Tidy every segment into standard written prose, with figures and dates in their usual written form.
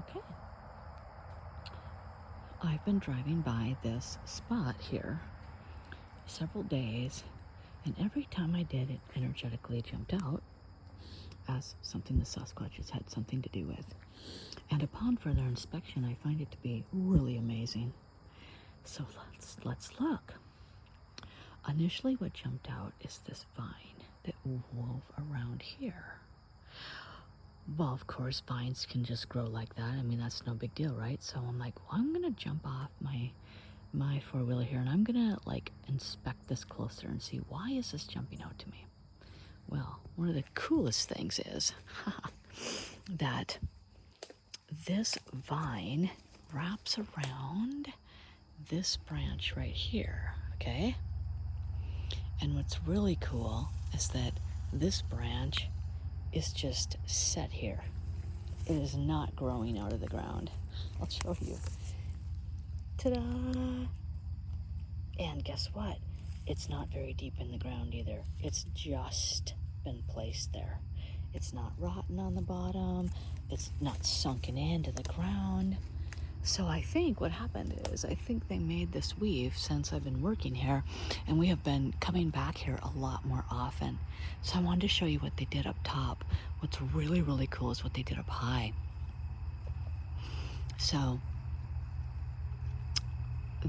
Okay. I've been driving by this spot here several days, and every time I did, it energetically jumped out as something the Sasquatches had something to do with. And upon further inspection, I find it to be really amazing. So let's look. Initially, what jumped out is this vine that wove around here. Well, of course, vines can just grow like that. I mean, that's no big deal, right? So I'm like, well, I'm gonna jump off my four-wheeler here, and I'm gonna like inspect this closer and see why is this jumping out to me. Well, one of the coolest things is that this vine wraps around this branch right here, okay? And what's really cool is that this branch is just set here. It is not growing out of the ground. I'll show you. Ta-da! And guess what? It's not very deep in the ground either. It's just been placed there. It's not rotten on the bottom. It's not sunken into the ground. So I think what happened is, I think they made this weave since I've been working here, and we have been coming back here a lot more often. So I wanted to show you what they did up top. What's really, really cool is what they did up high. So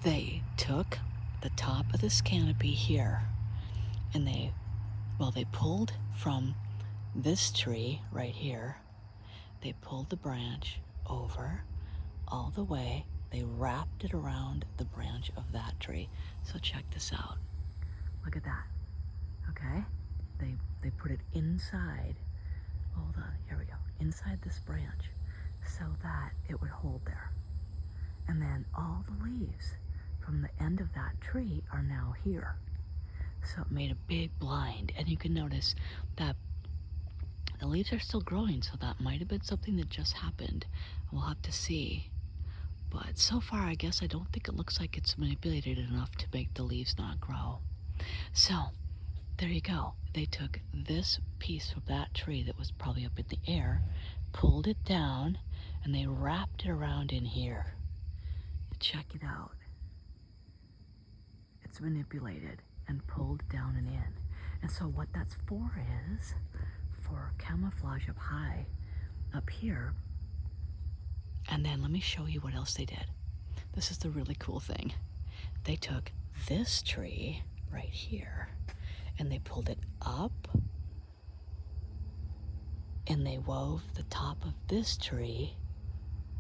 they took the top of this canopy here, and they pulled from this tree right here. They pulled the branch over all the way. They wrapped it around the branch of that tree. So check this out. Look at that. Okay? They put it inside. Hold on, here we go. Inside this branch so that it would hold there. And then all the leaves from the end of that tree are now here. So it made a big blind, and you can notice that the leaves are still growing, so that might have been something that just happened. We'll have to see. But so far, I guess I don't think it looks like it's manipulated enough to make the leaves not grow. So there you go. They took this piece of that tree that was probably up in the air, pulled it down, and they wrapped it around in here. Check it out. It's manipulated and pulled down and in. And so what that's for is for camouflage up high, up here. And then let me show you what else they did. This is the really cool thing. They took this tree right here and they pulled it up, and they wove the top of this tree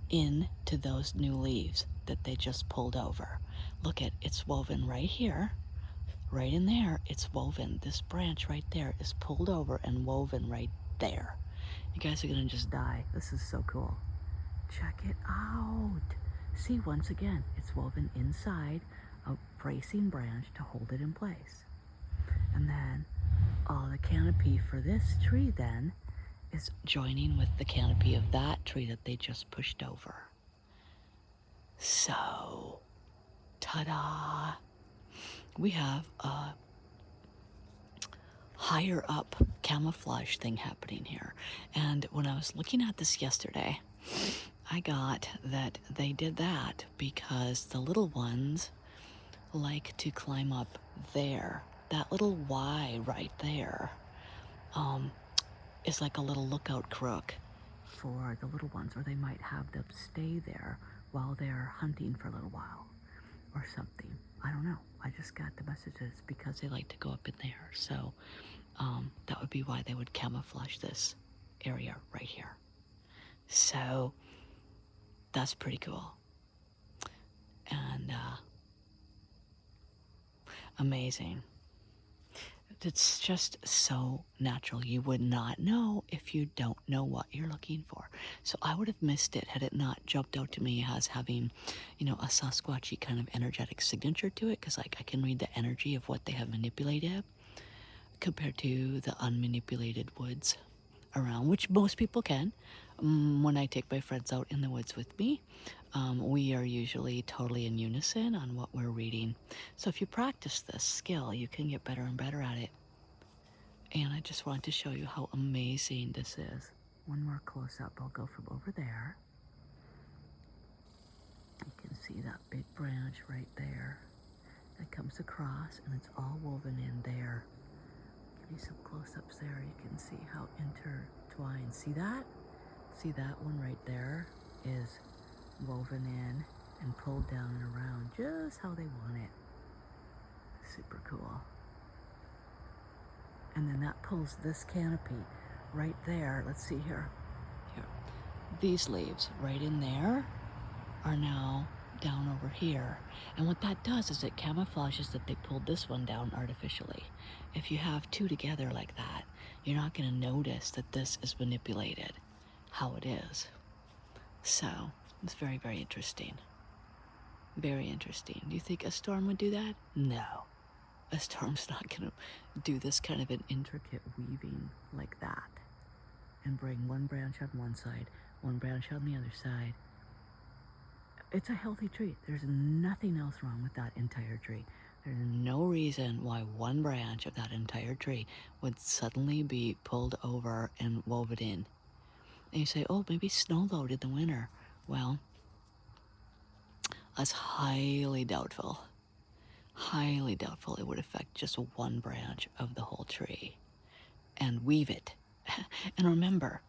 into those new leaves that they just pulled over. Look at, it's woven right here, right in there. It's woven. This branch right there is pulled over and woven right there. You guys are gonna just die. This is so cool. Check it out. See, once again, it's woven inside a bracing branch to hold it in place. And then the canopy for this tree then is joining with the canopy of that tree that they just pushed over. So, ta-da! We have a higher up camouflage thing happening here. And when I was looking at this yesterday, I got that they did that because the little ones like to climb up there. That little Y right there is like a little lookout crook for the little ones, or they might have them stay there while they're hunting for a little while or something. I don't know. I just got the messages because they like to go up in there. So that would be why they would camouflage this area right here. So that's pretty cool. And amazing. It's just so natural. You would not know if you don't know what you're looking for. So I would have missed it had it not jumped out to me as having, a Sasquatchy kind of energetic signature to it, because like I can read the energy of what they have manipulated compared to the unmanipulated woods around, which most people can. When I take my friends out in the woods with me, we are usually totally in unison on what we're reading. So if you practice this skill, you can get better and better at it. And I just wanted to show you how amazing this is. One more close up. I'll go from over there. see that big branch right there that comes across, and it's all woven in there. Give you some close-ups there. You can see how intertwined. See that? See that one right there is woven in and pulled down and around just how they want it. Super cool. And then that pulls this canopy right there. Let's see here. Here. These leaves right in there are now down over here. And what that does is it camouflages that they pulled this one down artificially. If you have two together like that, you're not going to notice that this is manipulated how it is. So it's very, very interesting. Very interesting. Do you think a storm would do that? No. A storm's not going to do this kind of an intricate weaving like that and bring one branch on one side, one branch on the other side. It's a healthy tree. There's nothing else wrong with that entire tree. There's no reason why one branch of that entire tree would suddenly be pulled over and woven in. And you say, oh, maybe snow loaded in the winter. Well, that's highly doubtful. Highly doubtful it would affect just one branch of the whole tree and weave it. And remember,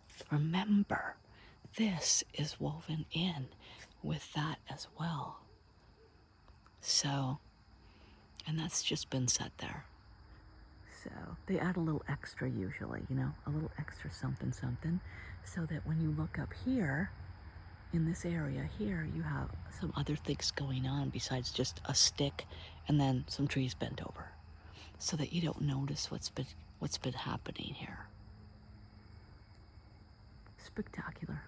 this is woven in with that as well. So, and that's just been set there. So they add a little extra usually, you know, a little extra something, so that when you look up here, in this area here, you have some other things going on besides just a stick and then some trees bent over, so that you don't notice what's been happening here. Spectacular.